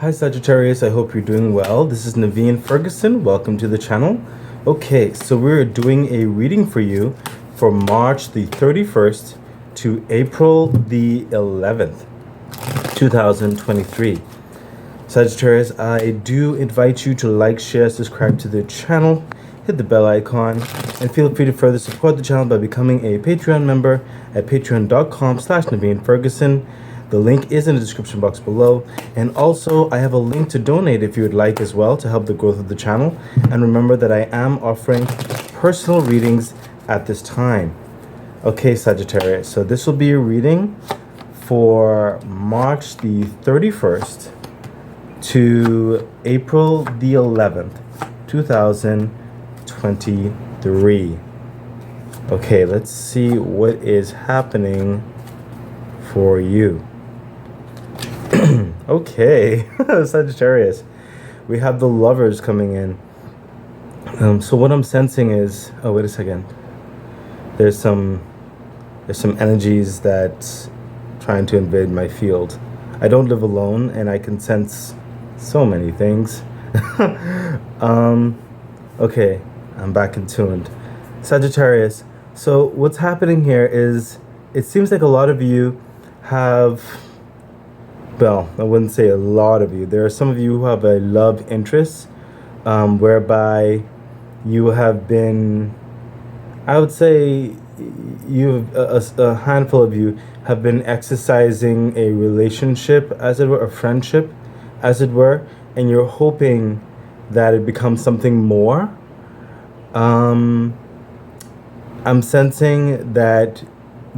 Hi Sagittarius, I hope you're doing well. This is Naveen Ferguson. Welcome to the channel. Okay, so we're doing a reading for you for March the 31st to April the 11th, 2023. Sagittarius, I do invite you to like, share, subscribe to the channel, hit the bell icon, and feel free to further support the channel by becoming a Patreon member at patreon.com/Naveen Ferguson. The link is in the description box below. And also, I have a link to donate if you would like as well to help the growth of the channel. And remember that I am offering personal readings at this time. Okay, Sagittarius, so this will be a reading for March the 31st to April the 11th, 2023. Okay, let's see what is happening for you. Okay, Sagittarius, we have the Lovers coming in. So what I'm sensing is, oh, wait a second. There's some energies that trying to invade my field. I don't live alone, and I can sense so many things. Okay, I'm back in tuned. Sagittarius, so what's happening here is it seems like a lot of you have, well, I wouldn't say a lot of you. There are some of you who have a love interest, whereby you have been, I would say, a handful of you have been exercising a relationship, as it were, a friendship, as it were, and you're hoping that it becomes something more. I'm sensing that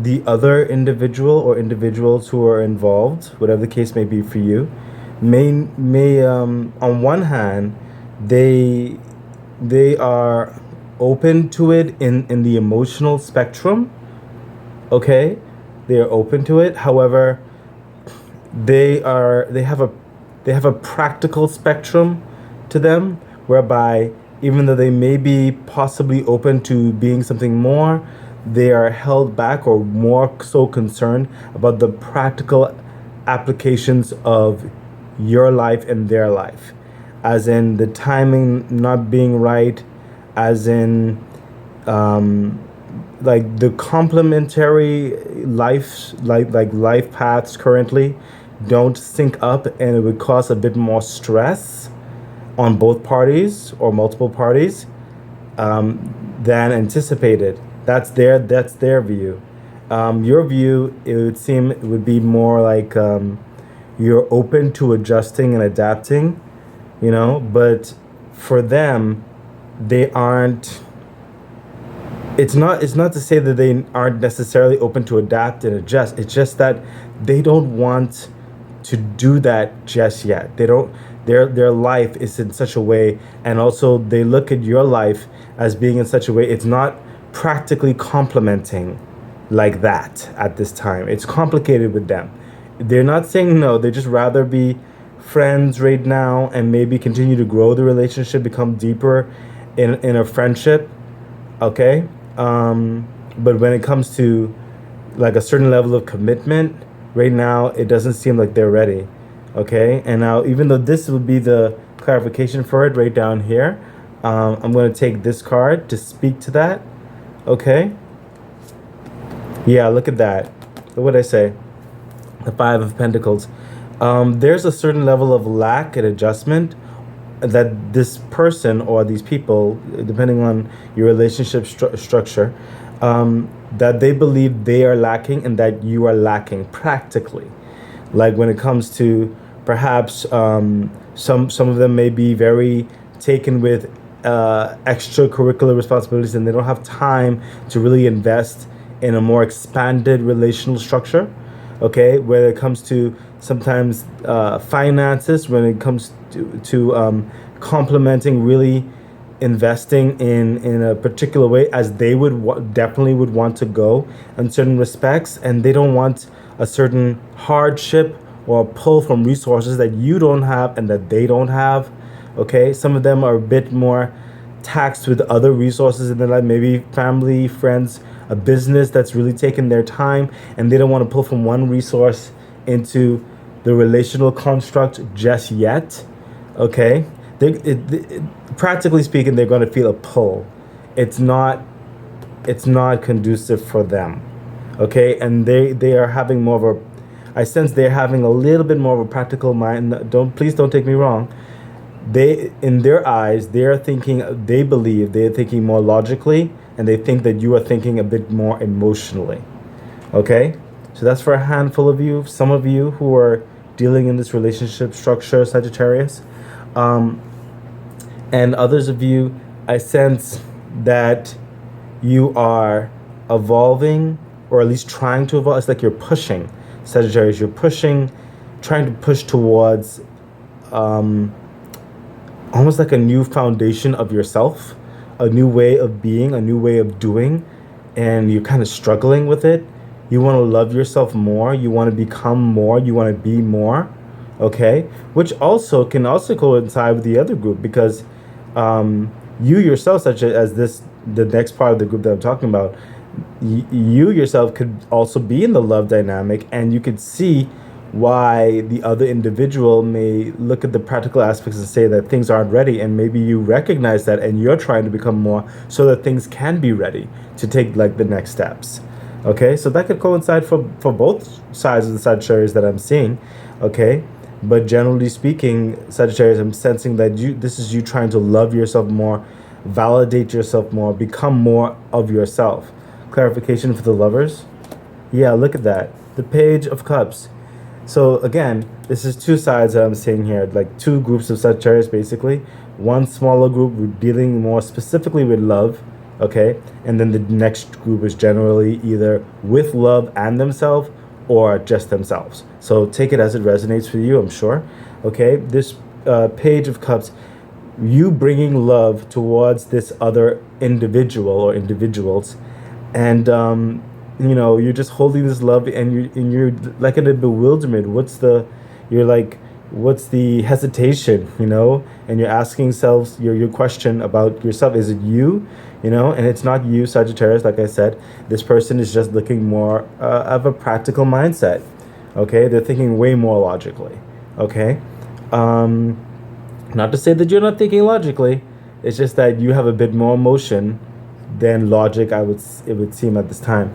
the other individual or individuals who are involved, whatever the case may be for you, may on one hand, they are open to it in the emotional spectrum. Okay, they are open to it. However, they have a practical spectrum to them, whereby even though they may be possibly open to being something more, they are held back or more so concerned about the practical applications of your life and their life, as in the timing not being right, as in like the complementary life paths currently don't sync up, and it would cause a bit more stress on both parties or multiple parties than anticipated. That's their view. Your view, it would seem, it would be more like you're open to adjusting and adapting, but for them, they aren't. It's not to say that they aren't necessarily open to adapt and adjust. It's just that they don't want to do that just yet. They don't. Their life is in such a way, and also they look at your life as being in such a way. It's not practically complementing like that at this time. It's complicated with them. They're not saying no. They just rather be friends right now and maybe continue to grow the relationship, become deeper in a friendship. Okay, but when it comes to like a certain level of commitment, right now it doesn't seem like they're ready. Okay, and now even though this will be the clarification for it right down here, I'm going to take this card to speak to that. Okay, yeah, look at that. What did I say? The Five of Pentacles. There's a certain level of lack and adjustment that this person or these people, depending on your relationship structure, that they believe they are lacking and that you are lacking practically. Like when it comes to perhaps some of them may be very taken with extracurricular responsibilities, and they don't have time to really invest in a more expanded relational structure. Okay, where it comes to sometimes finances, when it comes to complementing, really investing in a particular way, as they would definitely would want to go in certain respects, and they don't want a certain hardship or pull from resources that you don't have and that they don't have. Okay, some of them are a bit more taxed with other resources in their life, maybe family, friends, a business that's really taken their time, and they don't want to pull from one resource into the relational construct just yet. Okay, practically speaking, they're going to feel a pull. It's not it's not conducive for them. Okay, and they are having more of a, I sense they're having a little bit more of a practical mind. Please don't take me wrong. They, in their eyes, they believe they're thinking more logically, and they think that you are thinking a bit more emotionally. Okay, so that's for a handful of you. Some of you who are dealing in this relationship structure, Sagittarius, um, and others of you, I sense that you are evolving, or at least trying to evolve. It's like you're pushing, Sagittarius. You're pushing, trying to push towards um, almost like a new foundation of yourself, a new way of being, a new way of doing, and you're kind of struggling with it. You want to love yourself more. You want to become more. You want to be more. Okay, which also can also coincide with the other group, because you yourself, such as the next part of the group that I'm talking about, you yourself could also be in the love dynamic, and you could see why the other individual may look at the practical aspects and say that things aren't ready, and maybe you recognize that and you're trying to become more so that things can be ready to take like the next steps. Okay, so that could coincide for both sides of the Sagittarius that I'm seeing. Okay, but generally speaking, Sagittarius, I'm sensing that this is you trying to love yourself more, validate yourself more, become more of yourself. Clarification for the lovers. Yeah, look at that. The Page of Cups. So again, this is two sides that I'm seeing here, like two groups of Sagittarius basically. One smaller group dealing more specifically with love, okay? And then the next group is generally either with love and themselves or just themselves. So take it as it resonates for you, I'm sure. Okay, this Page of Cups, you bringing love towards this other individual or individuals, and you're just holding this love, and you're like in a bewilderment. What's the hesitation, and you're asking yourself your question about yourself. Is it you? And it's not you, Sagittarius. Like I said, this person is just looking more of a practical mindset. Okay, they're thinking way more logically. Okay, not to say that you're not thinking logically. It's just that you have a bit more emotion than logic. It would seem at this time.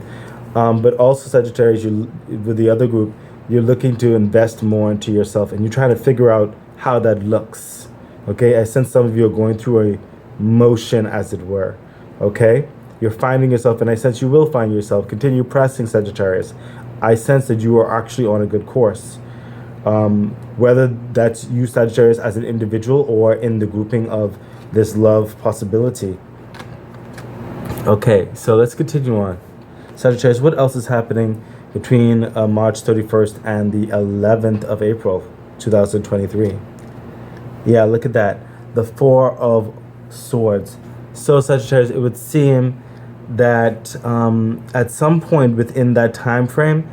But also, Sagittarius, with the other group, you're looking to invest more into yourself, and you're trying to figure out how that looks. Okay, I sense some of you are going through a motion, as it were. Okay, you're finding yourself, and I sense you will find yourself. Continue pressing, Sagittarius. I sense that you are actually on a good course. Whether that's you, Sagittarius, as an individual or in the grouping of this love possibility. Okay, so let's continue on. Sagittarius, what else is happening between March 31st and the 11th of April, 2023? Yeah, look at that. The Four of Swords. So, Sagittarius, it would seem that at some point within that time frame,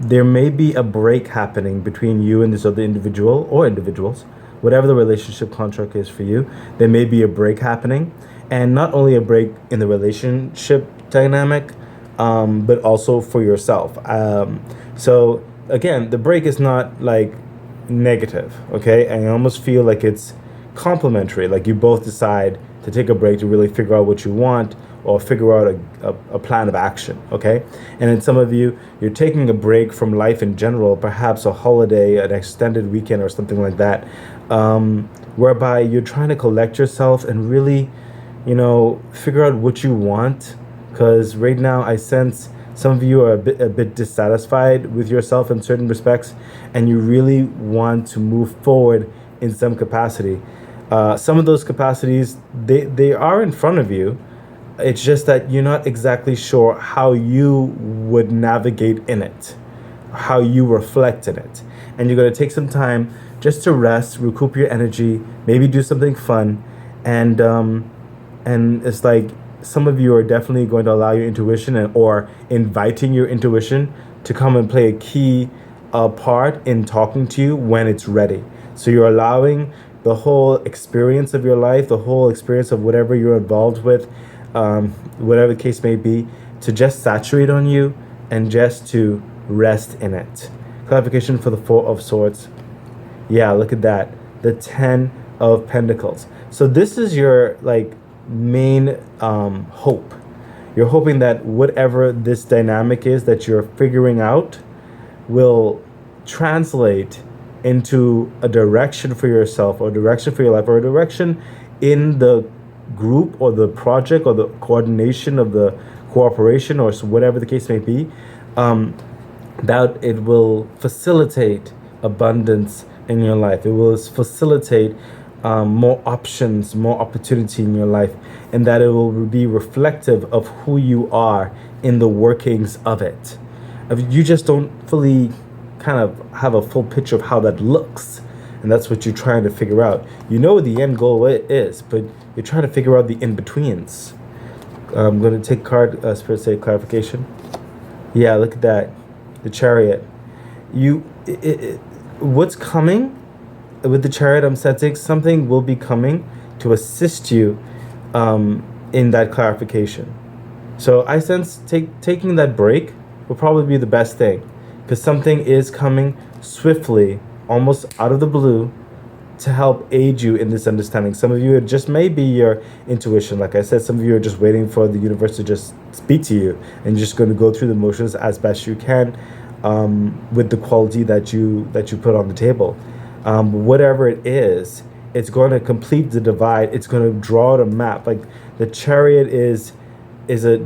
there may be a break happening between you and this other individual or individuals, whatever the relationship contract is for you. There may be a break happening, and not only a break in the relationship dynamic, but also for yourself. So again, the break is not like negative, okay? I almost feel like it's complementary, like you both decide to take a break to really figure out what you want, or figure out a plan of action, okay? And then some of you, you're taking a break from life in general, perhaps a holiday, an extended weekend or something like that, whereby you're trying to collect yourself and really, figure out what you want. Because right now I sense some of you are a bit dissatisfied with yourself in certain respects, and you really want to move forward in some capacity. Some of those capacities, they are in front of you. It's just that you're not exactly sure how you would navigate in it, how you reflect in it. And you're going to take some time just to rest, recoup your energy, maybe do something fun. And it's like some of you are definitely going to allow your intuition or inviting your intuition to come and play a key part in talking to you when it's ready. So you're allowing the whole experience of your life, the whole experience of whatever you're involved with, whatever the case may be, to just saturate on you and just to rest in it. Clarification for the Four of Swords. Yeah, look at that. The Ten of Pentacles. So this is your like main hope. You're hoping that whatever this dynamic is that you're figuring out will translate into a direction for yourself, or a direction for your life, or a direction in the group or the project or the coordination of the cooperation, or whatever the case may be, that it will facilitate abundance in your life. It will facilitate more options, more opportunity in your life, and that it will be reflective of who you are in the workings of it. If you just don't fully kind of have a full picture of how that looks, and that's what you're trying to figure out. You know what the end goal is, but you're trying to figure out the in-betweens. I'm going to take card, Spirit say clarification. Yeah, look at that. The Chariot. What's coming with the Chariot, I'm sensing something will be coming to assist you in that clarification. So I sense taking that break will probably be the best thing, because something is coming swiftly, almost out of the blue, to help aid you in this understanding. Some of you, it just may be your intuition. Like I said, some of you are just waiting for the universe to just speak to you, and you're just going to go through the motions as best you can with the quality that you put on the table. Whatever it is, it's going to complete the divide. It's going to draw out a map. Like the Chariot is a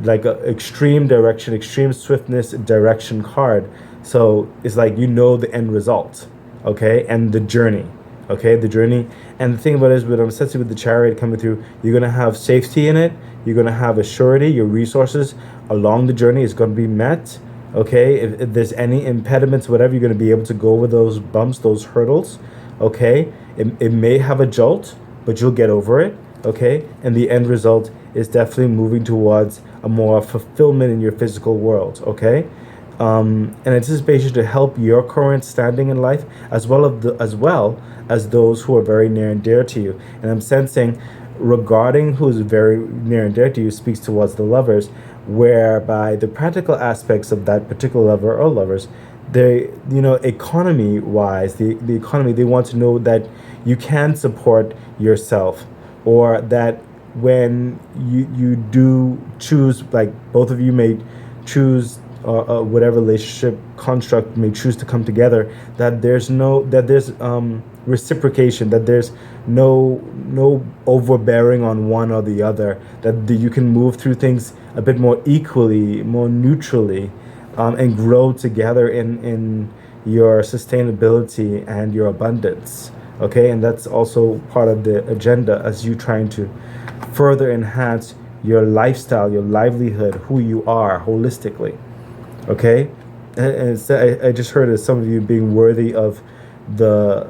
extreme direction, extreme swiftness direction card. So it's like, you know, the end result, okay, and the journey, okay, the journey. And the thing about it is, with I'm sensing with the Chariot coming through, you're gonna have safety in it. You're gonna have a surety. Your resources along the journey is going to be met. Okay, if there's any impediments, whatever, you're going to be able to go over those bumps, those hurdles. Okay, it may have a jolt, but you'll get over it. Okay, and the end result is definitely moving towards a more fulfillment in your physical world. Okay, an anticipation to help your current standing in life, as well as those who are very near and dear to you. And I'm sensing, regarding who is very near and dear to you, speaks towards the lovers, whereby the practical aspects of that particular lover or lovers, they, economy wise, the economy, they want to know that you can support yourself, or that when you do choose, like both of you may choose whatever relationship construct may choose to come together, that there's reciprocation, that there's no overbearing on one or the other, that you can move through things a bit more equally, more neutrally, and grow together in your sustainability and your abundance. Okay, and that's also part of the agenda, as you trying to further enhance your lifestyle, your livelihood, who you are holistically. Okay, and I just heard of some of you being worthy of the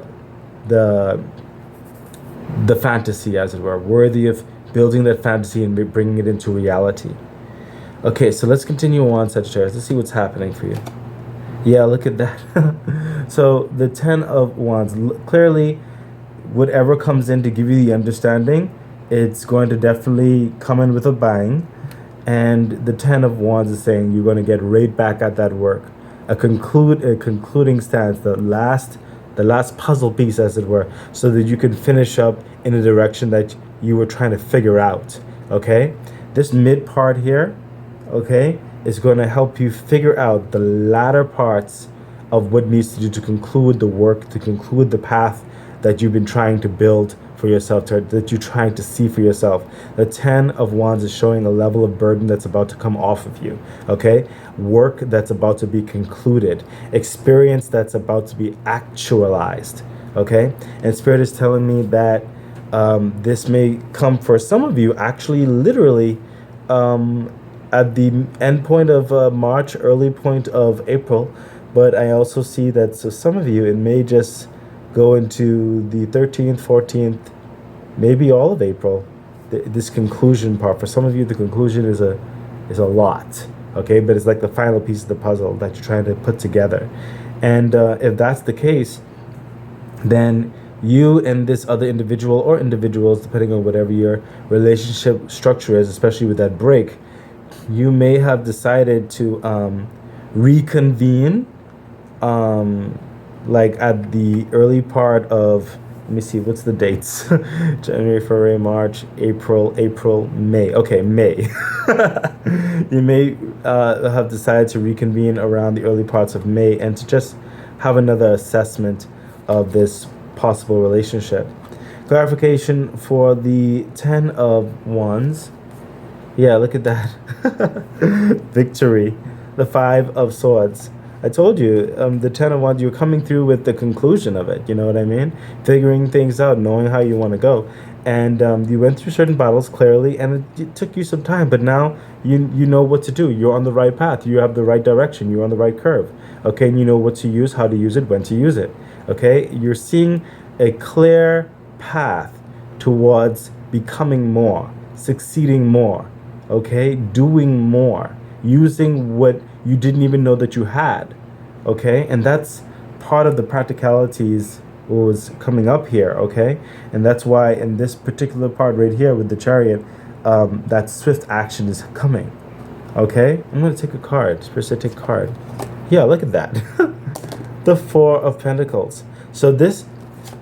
fantasy, as it were, worthy of building that fantasy and bringing it into reality. Okay, so let's continue on, Sagittarius. Let's see what's happening for you. Yeah, look at that. So the Ten of Wands, clearly, whatever comes in to give you the understanding, it's going to definitely come in with a bang. And the Ten of Wands is saying you're going to get right back at that work. A concluding stance, the last puzzle piece, as it were, so that you can finish up in a direction that you were trying to figure out. Okay, this mid part here, okay, is going to help you figure out the latter parts of what needs to do to conclude the work, to conclude the path that you've been trying to build for yourself, that you're trying to see for yourself. The Ten of Wands is showing a level of burden that's about to come off of you. Okay, work that's about to be concluded, experience that's about to be actualized. Okay, and Spirit is telling me that this may come for some of you, actually, literally, at the end point of March, early point of April. But I also see that, so some of you, it may just go into the 13th, 14th, maybe all of April, this conclusion part. For some of you, the conclusion is a lot, okay? But it's like the final piece of the puzzle that you're trying to put together. And if that's the case, then you and this other individual, or individuals, depending on whatever your relationship structure is, especially with that break, you may have decided to reconvene um, like at the early part of, let me see, what's the dates? January, February, March, April, May. Okay, May. You may have decided to reconvene around the early parts of May and to just have another assessment of this possible relationship. Clarification for the Ten of Wands. Yeah, look at that. Victory. The Five of Swords. I told you, the Ten of Wands, you're coming through with the conclusion of it. You know what I mean? Figuring things out, knowing how you want to go. And you went through certain battles clearly, and it took you some time. But now you know what to do. You're on the right path. You have the right direction. You're on the right curve. Okay, and you know what to use, how to use it, when to use it. Okay, you're seeing a clear path towards becoming more, succeeding more. Okay, doing more, using what you didn't even know that you had. Okay, and that's part of the practicalities was coming up here. Okay, and that's why in this particular part right here with the Chariot, that swift action is coming. Okay, I'm going to take a card. First I take a card. Yeah, look at that. The Four of Pentacles. So this,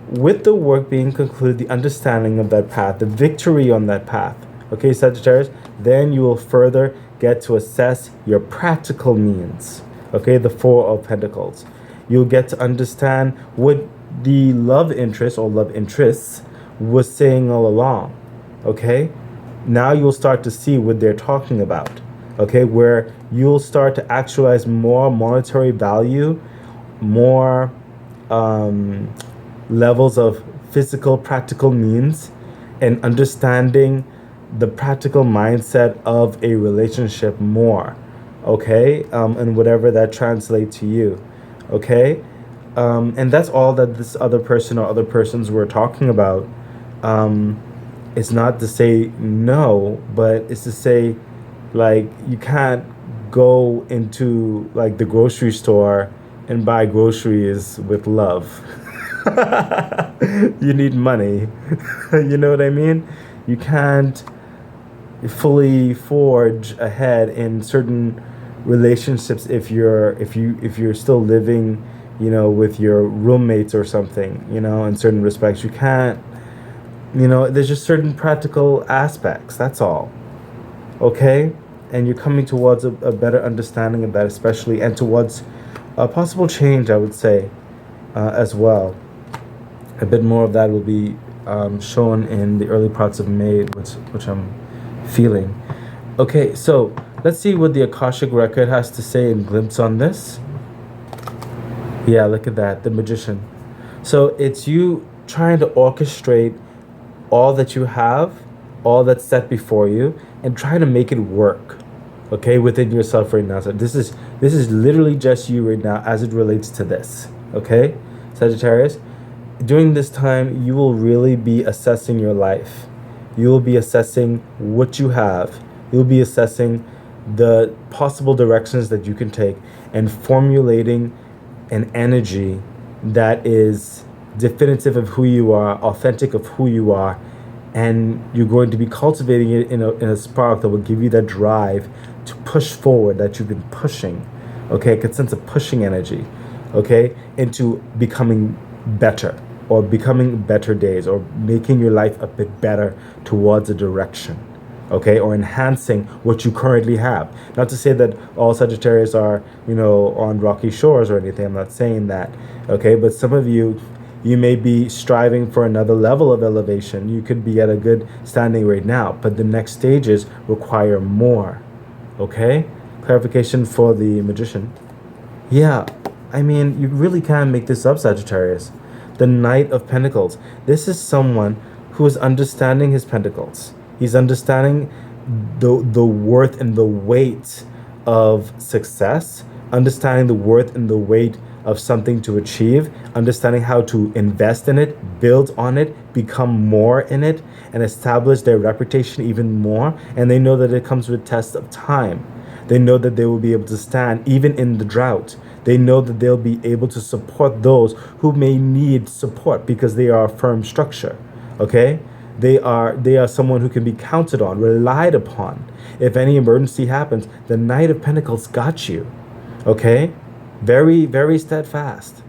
with the work being concluded, the understanding of that path, the victory on that path, okay, Sagittarius, then you will further get to assess your practical means. Okay, the Four of Pentacles. You'll get to understand what the love interest or love interests was saying all along. Okay, now you'll start to see what they're talking about. Okay, where you'll start to actualize more monetary value, more levels of physical, practical means, and understanding the practical mindset of a relationship more. Okay, and whatever that translates to you. Okay, and that's all that this other person or other persons were talking about. It's not to say no, but it's to say, like, you can't go into like the grocery store and buy groceries with love. You need money. You know what I mean? You can't fully forge ahead in certain relationships if you're still living, you know, with your roommates or something, you know, in certain respects. You can't, you know, there's just certain practical aspects, that's all. Okay? And you're coming towards a better understanding of that, especially, and towards a possible change, I would say, as well. A bit more of that will be shown in the early parts of May, which I'm feeling. Okay, so let's see what the Akashic record has to say in glimpse on this. Yeah, look at that, the Magician. So it's you trying to orchestrate all that you have, all that's set before you, and trying to make it work. Okay, within yourself right now. So this is literally just you right now as it relates to this. Okay, Sagittarius. During this time, you will really be assessing your life. You will be assessing what you have. You'll be assessing the possible directions that you can take and formulating an energy that is definitive of who you are, authentic of who you are, and you're going to be cultivating it in a spark that will give you that drive to push forward that you've been pushing. Okay, a sense of pushing energy, okay, into becoming better, or becoming better days, or making your life a bit better towards a direction, okay, or enhancing what you currently have. Not to say that all Sagittarius are, you know, on rocky shores or anything. I'm not saying that, okay, but some of you may be striving for another level of elevation. You could be at a good standing right now, but the next stages require more, okay? Clarification for the Magician. Yeah, I mean, you really can make this up, Sagittarius. The Knight of Pentacles. This is someone who is understanding his pentacles. He's understanding the worth and the weight of success, understanding the worth and the weight of something to achieve, understanding how to invest in it, build on it, become more in it, and establish their reputation even more. And they know that it comes with tests of time. They know that they will be able to stand even in the drought. They know that they'll be able to support those who may need support because they are a firm structure. Okay? They are someone who can be counted on, relied upon. If any emergency happens, the Knight of Pentacles got you. Okay? Very, very steadfast.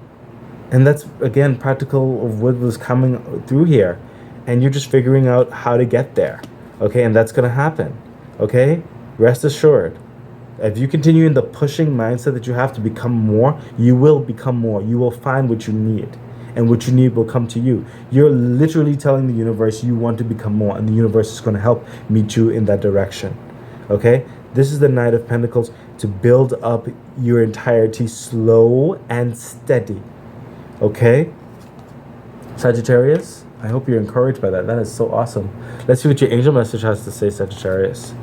And that's, again, practical of what was coming through here. And you're just figuring out how to get there. Okay, and that's going to happen. Okay, rest assured. If you continue in the pushing mindset that you have to become more, you will become more. You will find what you need. And what you need will come to you. You're literally telling the universe you want to become more. And the universe is going to help meet you in that direction. Okay, this is the Knight of Pentacles, to build up your entirety slow and steady. Okay, Sagittarius, I hope you're encouraged by that. That is so awesome. Let's see what your angel message has to say, Sagittarius.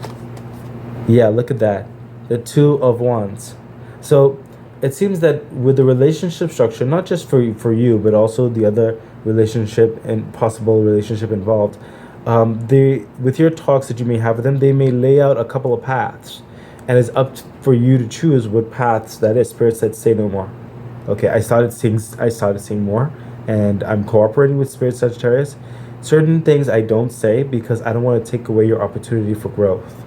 Yeah, look at that. The Two of Wands. So it seems that with the relationship structure, not just for you, but also the other relationship and possible relationship involved, with your talks that you may have with them, they may lay out a couple of paths. And it's up for you to choose what paths that is. Spirit said, say no more. Okay, I started seeing more, and I'm cooperating with Spirit, Sagittarius. Certain things I don't say because I don't want to take away your opportunity for growth.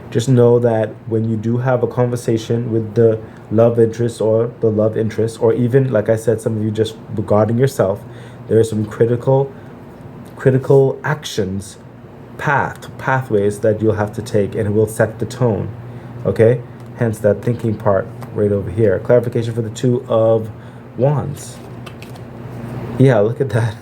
Just know that when you do have a conversation with the love interest or the love interest, or even, like I said, some of you just regarding yourself, there are some critical actions, pathways that you'll have to take, and it will set the tone. Okay, hence that thinking part right over here. Clarification for the Two of Wands. Yeah, look at that.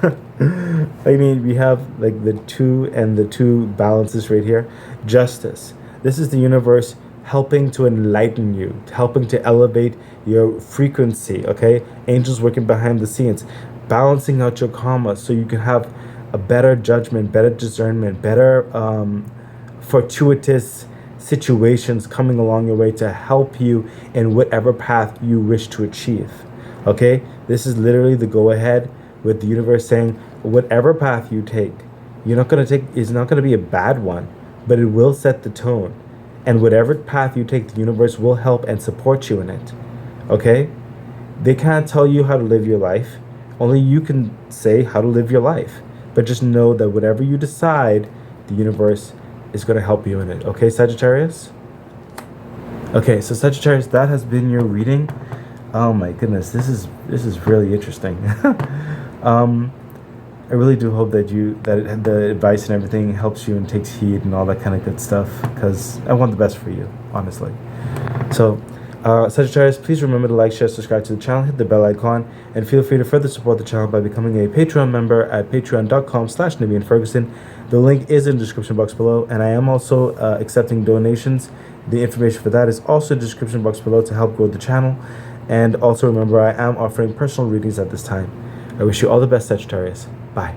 I mean, we have like the two and the two balances right here. Justice. This is the universe helping to enlighten you, helping to elevate your frequency. Okay, angels working behind the scenes, balancing out your karma so you can have a better judgment, better discernment, better fortuitous situations coming along your way to help you in whatever path you wish to achieve. Okay, this is literally the go ahead with the universe saying whatever path you take, you're not going to take is not going to be a bad one, but it will set the tone. And whatever path you take, the universe will help and support you in it. Okay, they can't tell you how to live your life, only you can say how to live your life. But just know that whatever you decide, the universe is going to help you in it. Okay, Sagittarius? Okay, so Sagittarius, that has been your reading. Oh my goodness, this is really interesting. I really do hope that the advice and everything helps you and takes heed and all that kind of good stuff, because I want the best for you, honestly. So Sagittarius, please remember to like, share, subscribe to the channel, hit the bell icon, and feel free to further support the channel by becoming a Patreon member at patreon.com/NibianFerguson. The link is in the description box below, and I am also accepting donations. The information for that is also in the description box below to help grow the channel. And also remember, I am offering personal readings at this time. I wish you all the best, Sagittarius. Bye.